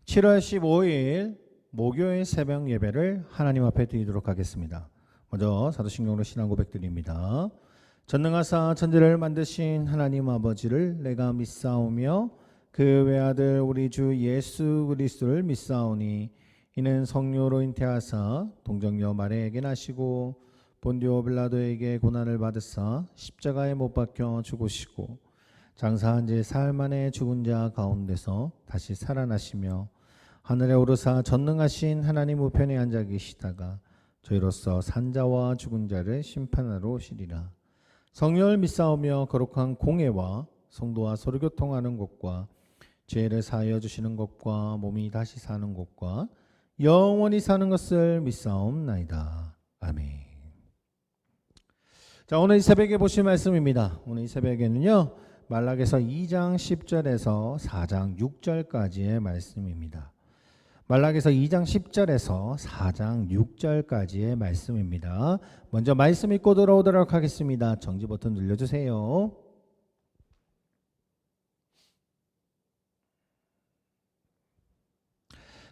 7월 15일 목요일 새벽 예배를 하나님 앞에 드리도록 하겠습니다. 먼저 사도신경으로 신앙 고백드립니다. 전능하사 천지를 만드신 하나님 아버지를 내가 믿사오며 그 외아들 우리 주 예수 그리스도를 믿사오니 이는 성령으로 잉태하사 동정녀 마리아에게 나시고 본디오 빌라도에게 고난을 받으사 십자가에 못 박혀 죽으시고 장사한 지 사흘 만에 죽은 자 가운데서 다시 살아나시며 하늘에 오르사 전능하신 하나님 우편에 앉아 계시다가 저희로서 산자와 죽은 자를 심판하러 오시리라. 성령을 믿사오며 거룩한 공예와 성도와 서로 교통하는 것과 죄를 사하여 주시는 것과 몸이 다시 사는 것과 영원히 사는 것을 믿사옵나이다. 아멘. 자, 오늘 이 새벽에 보실 말씀입니다. 오늘 이 새벽에는요, 말라기서 2장 10절에서 4장 6절까지의 말씀입니다. 말라기서 2장 10절에서 4장 6절까지의 말씀입니다. 먼저 말씀 읽고 들어오도록 하겠습니다. 정지 버튼 눌러주세요.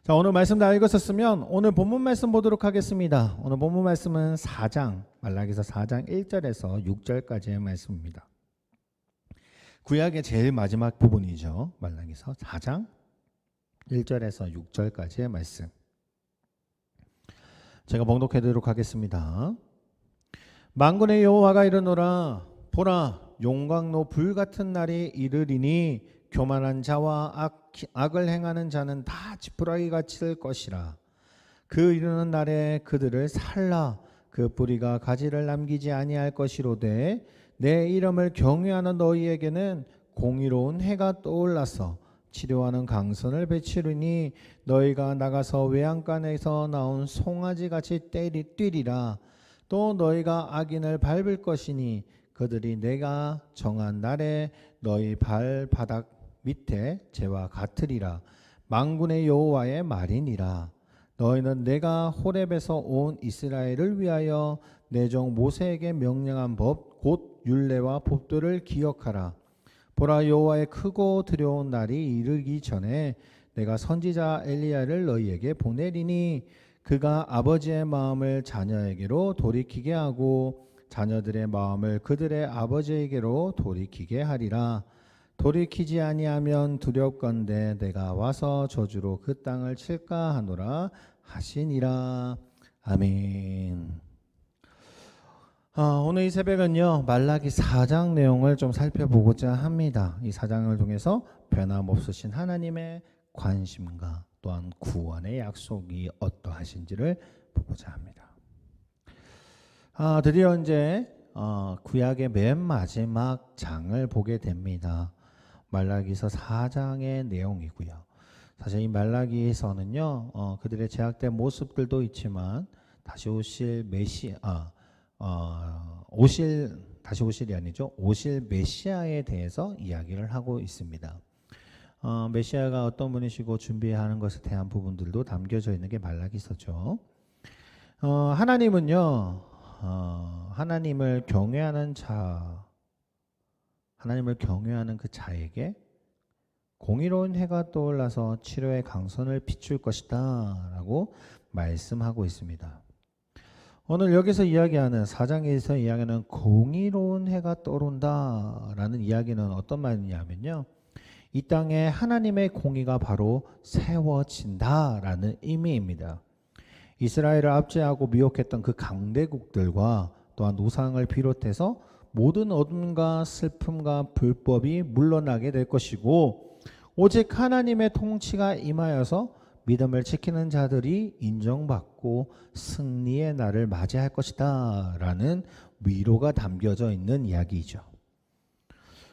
자, 오늘 말씀 다 읽었었으면 오늘 본문 말씀 보도록 하겠습니다. 오늘 본문 말씀은 4장, 말라기서 4장 1절에서 6절까지의 말씀입니다. 구약의 제일 마지막 부분이죠. 말라기서 4장 1절에서 6절까지의 말씀. 제가 봉독해 드리도록 하겠습니다. 만군의 여호와가 이르노라. 보라, 용광로 불같은 날이 이르리니 교만한 자와 악을 행하는 자는 다 지푸라기가 칠 것이라. 그 이르는 날에 그들을 살라. 그 뿌리가 가지를 남기지 아니할 것이로되 내 이름을 경외하는 너희에게는 공의로운 해가 떠올라서 치료하는 강선을 베치르니 너희가 나가서 외양간에서 나온 송아지같이 뛰리라. 또 너희가 악인을 밟을 것이니 그들이 내가 정한 날에 너희 발바닥 밑에 재와 같으리라. 만군의 여호와의 말이니라. 너희는 내가 호렙에서 온 이스라엘을 위하여 내 종 모세에게 명령한 법 곧 율례와 법도를 기억하라. 보라, 여호와의 크고 두려운 날이 이르기 전에 내가 선지자 엘리야를 너희에게 보내리니 그가 아버지의 마음을 자녀에게로 돌이키게 하고 자녀들의 마음을 그들의 아버지에게로 돌이키게 하리라. 돌이키지 아니하면 두렵건대 내가 와서 저주로 그 땅을 칠까 하노라 하시니라. 아멘. 오늘 이 새벽은요, 말라기 4장 내용을 좀 살펴보고자 합니다. 이 4장을 통해서 변함없으신 하나님의 관심과 또한 구원의 약속이 어떠하신지를 보고자 합니다. 드디어 이제 구약의 맨 마지막 장을 보게 됩니다. 말라기서 4장의 내용이고요. 사실 이 말라기에서는요, 그들의 제약된 모습들도 있지만 다시 오실 오실 메시아에 대해서 이야기를 하고 있습니다. 메시아가 어떤 분이시고 준비해야 하는 것에 대한 부분들도 담겨져 있는 게 말라기서죠. 하나님은요, 하나님을 경외하는 그 자에게 공의로운 해가 떠올라서 치료의 강선을 비출 것이다 라고 말씀하고 있습니다. 오늘 여기서 이야기하는 4장에서 이야기하는 공의로운 해가 떠오른다 라는 이야기는 어떤 말이냐면요, 이 땅에 하나님의 공의가 바로 세워진다 라는 의미입니다. 이스라엘을 압제하고 미혹했던 그 강대국들과 또한 우상을 비롯해서 모든 어둠과 슬픔과 불법이 물러나게 될 것이고 오직 하나님의 통치가 임하여서 믿음을 지키는 자들이 인정받고 승리의 날을 맞이할 것이다 라는 위로가 담겨져 있는 이야기이죠.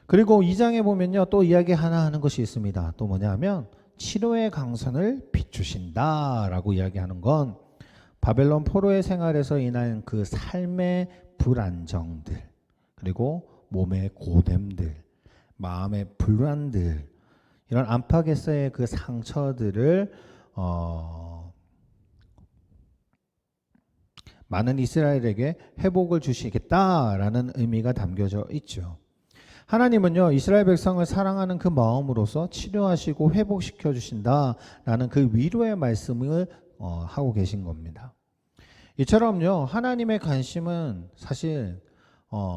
그리고 2장에 보면요, 또 이야기 하나 하는 것이 있습니다. 또 뭐냐면 치료의 강선을 비추신다 라고 이야기하는 건 바벨론 포로의 생활에서 인한 그 삶의 불안정들, 그리고 몸의 고됨들, 마음의 불안들, 이런 안팎에서의 그 상처들을 많은 이스라엘에게 회복을 주시겠다라는 의미가 담겨져 있죠. 하나님은요, 이스라엘 백성을 사랑하는 그 마음으로서 치료하시고 회복시켜 주신다라는 그 위로의 말씀을 하고 계신 겁니다. 이처럼요, 하나님의 관심은 사실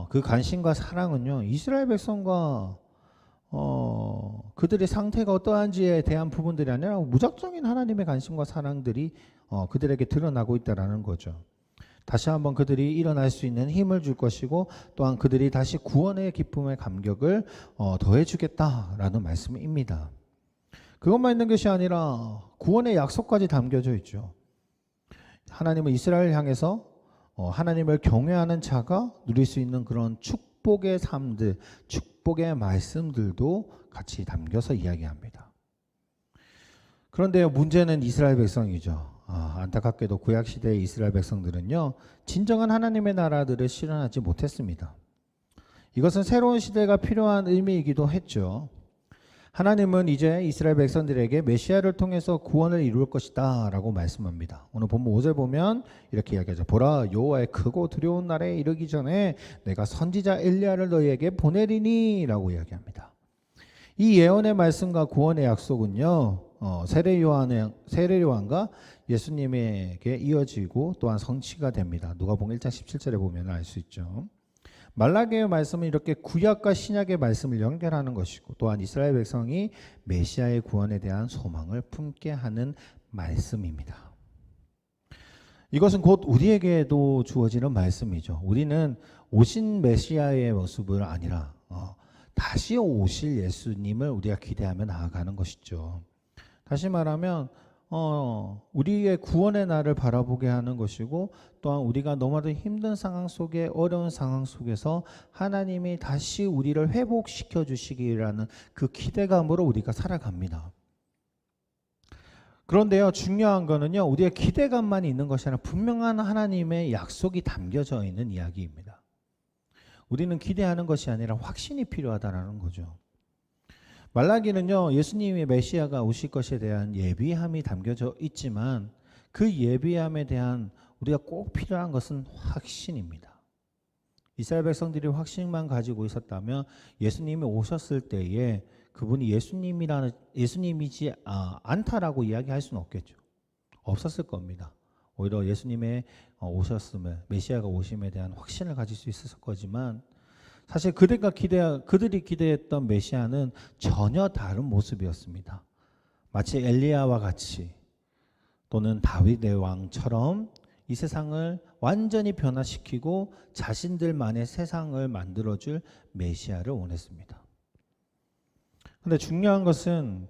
그 관심과 사랑은요, 이스라엘 백성과 그들의 상태가 어떠한지에 대한 부분들이 아니라 무작정인 하나님의 관심과 사랑들이 그들에게 드러나고 있다라는 거죠. 다시 한번 그들이 일어날 수 있는 힘을 줄 것이고, 또한 그들이 다시 구원의 기쁨의 감격을 더해주겠다라는 말씀입니다. 그것만 있는 것이 아니라 구원의 약속까지 담겨져 있죠. 하나님은 이스라엘을 향해서 하나님을 경외하는 자가 누릴 수 있는 그런 축복의 삶들, 축복의 말씀들도 같이 담겨서 이야기합니다. 그런데 문제는 이스라엘 백성이죠. 안타깝게도 구약시대의 이스라엘 백성들은요, 진정한 하나님의 나라들을 실현하지 못했습니다. 이것은 새로운 시대가 필요한 의미이기도 했죠. 하나님은 이제 이스라엘 백성들에게 메시아를 통해서 구원을 이룰 것이다 라고 말씀합니다. 오늘 본문 5절 보면 이렇게 이야기하죠. 보라, 여호와의 크고 두려운 날에 이르기 전에 내가 선지자 엘리야를 너희에게 보내리니 라고 이야기합니다. 이 예언의 말씀과 구원의 약속은요, 세례 요한과 예수님에게 이어지고 또한 성취가 됩니다. 누가복음 1장 17절에 보면 알 수 있죠. 말라기의 말씀은 이렇게 구약과 신약의 말씀을 연결하는 것이고, 또한 이스라엘 백성이 메시아의 구원에 대한 소망을 품게 하는 말씀입니다. 이것은 곧 우리에게도 주어지는 말씀이죠. 우리는 오신 메시아의 모습을 아니라 다시 오실 예수님을 우리가 기대하며 나아가는 것이죠. 다시 말하면 우리의 구원의 날을 바라보게 하는 것이고, 또한 우리가 너무나도 힘든 상황 속에, 어려운 상황 속에서 하나님이 다시 우리를 회복시켜 주시기라는 그 기대감으로 우리가 살아갑니다. 그런데요, 중요한 거는요, 우리의 기대감만 있는 것이 아니라 분명한 하나님의 약속이 담겨져 있는 이야기입니다. 우리는 기대하는 것이 아니라 확신이 필요하다는 거죠. 말라기는요, 예수님의 메시아가 오실 것에 대한 예비함이 담겨져 있지만, 그 예비함에 대한 우리가 꼭 필요한 것은 확신입니다. 이스라엘 백성들이 확신만 가지고 있었다면 예수님이 오셨을 때에 그분이 예수님이지 않다라고 이야기할 수는 없겠죠. 없었을 겁니다. 오히려 예수님의 오셨음을, 메시아가 오심에 대한 확신을 가질 수 있었을 거지만, 사실 그들이 기대했던 메시아는 전혀 다른 모습이었습니다. 마치 엘리야와 같이, 또는 다윗의 왕처럼 이 세상을 완전히 변화시키고 자신들만의 세상을 만들어줄 메시아를 원했습니다. 그런데 중요한 것은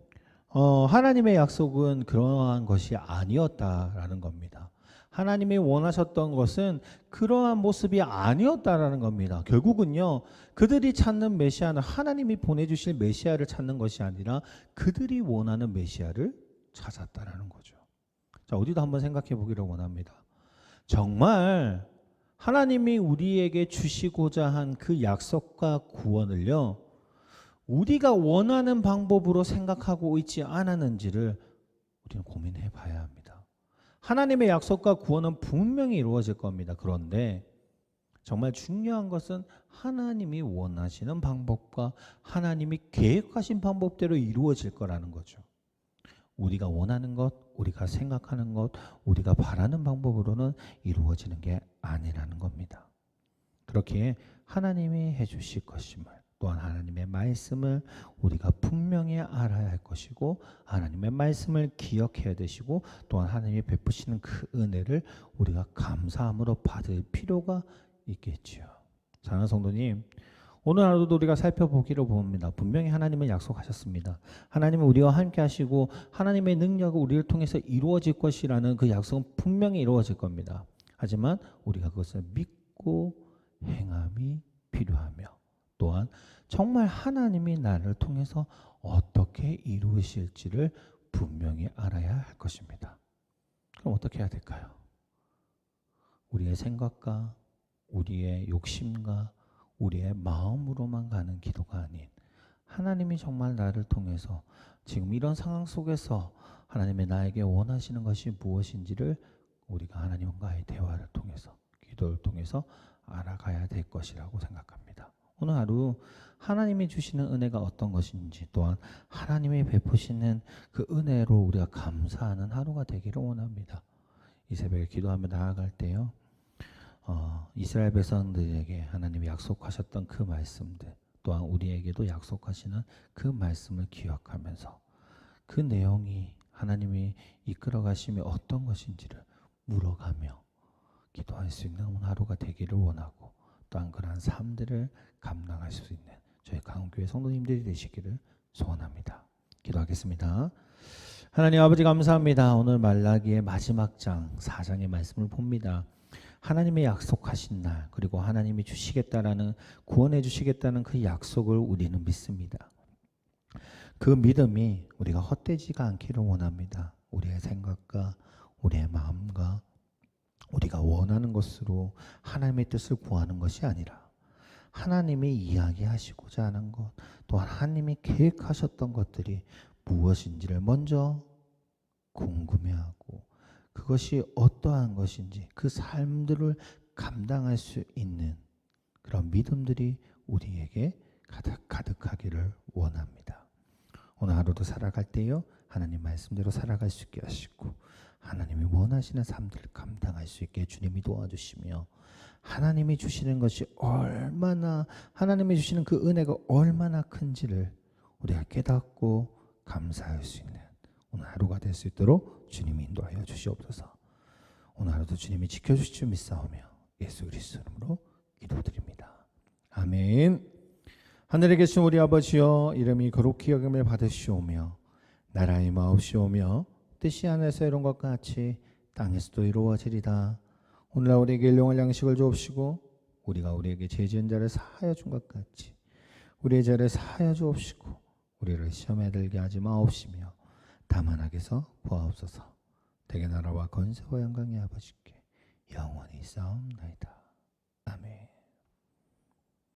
하나님의 약속은 그러한 것이 아니었다라는 겁니다. 하나님이 원하셨던 것은 그러한 모습이 아니었다라는 겁니다. 결국은요, 그들이 찾는 메시아는 하나님이 보내주실 메시아를 찾는 것이 아니라 그들이 원하는 메시아를 찾았다라는 거죠. 자, 우리도 한번 생각해 보기를 원합니다. 정말 하나님이 우리에게 주시고자 한 그 약속과 구원을요, 우리가 원하는 방법으로 생각하고 있지 않았는지를 우리는 고민해 봐야 합니다. 하나님의 약속과 구원은 분명히 이루어질 겁니다. 그런데 정말 중요한 것은 하나님이 원하시는 방법과 하나님이 계획하신 방법대로 이루어질 거라는 거죠. 우리가 원하는 것, 우리가 생각하는 것, 우리가 바라는 방법으로는 이루어지는 게 아니라는 겁니다. 그렇기에 하나님이 해주실 것임을, 또한 하나님의 말씀을 우리가 분명히 알아야 할 것이고, 하나님의 말씀을 기억해야 되시고, 또한 하나님이 베푸시는 그 은혜를 우리가 감사함으로 받을 필요가 있겠지요. 사랑하는 성도님, 오늘 하루도 우리가 살펴보기를 봅니다. 분명히 하나님은 약속하셨습니다. 하나님은 우리와 함께 하시고 하나님의 능력을 우리를 통해서 이루어질 것이라는 그 약속은 분명히 이루어질 겁니다. 하지만 우리가 그것을 믿고 행함이 필요하며, 또한 정말 하나님이 나를 통해서 어떻게 이루실지를 분명히 알아야 할 것입니다. 그럼 어떻게 해야 될까요? 우리의 생각과 우리의 욕심과 우리의 마음으로만 가는 기도가 아닌, 하나님이 정말 나를 통해서 지금 이런 상황 속에서 하나님의 나에게 원하시는 것이 무엇인지를 우리가 하나님과의 대화를 통해서, 기도를 통해서 알아가야 될 것이라고 생각합니다. 오늘 하루 하나님이 주시는 은혜가 어떤 것인지, 또한 하나님이 베푸시는 그 은혜로 우리가 감사하는 하루가 되기를 원합니다. 이 새벽에 기도하며 나아갈 때요, 이스라엘 백성들에게 하나님이 약속하셨던 그 말씀들, 또한 우리에게도 약속하시는 그 말씀을 기억하면서 그 내용이 하나님이 이끌어 가심이 어떤 것인지를 물어가며 기도할 수 있는 오늘 하루가 되기를 원하고, 또한 그러한 삶들을 감당할 수 있는 저희 강원교회 성도님들이 되시기를 소원합니다. 기도하겠습니다. 하나님 아버지 감사합니다. 오늘 말라기의 마지막 장 4장의 말씀을 봅니다. 하나님의 약속하신 날, 그리고 하나님이 주시겠다라는, 구원해 주시겠다는 그 약속을 우리는 믿습니다. 그 믿음이 우리가 헛되지가 않기를 원합니다. 우리의 생각과 우리의 마음과 우리가 원하는 것으로 하나님의 뜻을 구하는 것이 아니라 하나님이 이야기하시고자 하는 것, 또한 하나님이 계획하셨던 것들이 무엇인지를 먼저 궁금해하고 그것이 어떠한 것인지 그 삶들을 감당할 수 있는 그런 믿음들이 우리에게 가득하기를 원합니다. 오늘 하루도 살아갈 때요, 하나님 말씀대로 살아갈 수 있게 하시고 하나님이 원하시는 삶들을 감당할 수 있게 주님이 도와주시며, 하나님이 주시는 것이 얼마나, 하나님이 주시는 그 은혜가 얼마나 큰지를 우리가 깨닫고 감사할 수 있는 오늘 하루가 될 수 있도록 주님이 인도하여 주시옵소서. 오늘 하루도 주님이 지켜주실 줄 믿사오며 예수 그리스도 이름으로 기도드립니다. 아멘. 하늘에 계신 우리 아버지여, 이름이 거룩히 여김을 받으시오며 나라의 마옵시오며 뜻이 하늘에서 이룬 것 같이 땅에서도 이루어지리다. 오늘날 우리에게 일용할 양식을 주옵시고 우리가 우리에게 죄 지은 자를 사하여 준 것 같이 우리의 죄를 사하여 주옵시고 우리를 시험에 들게 하지 마옵시며 다만 악에서 구하옵소서. 대개 나라와 권세와 영광이 아버지께 영원히 싸움나이다.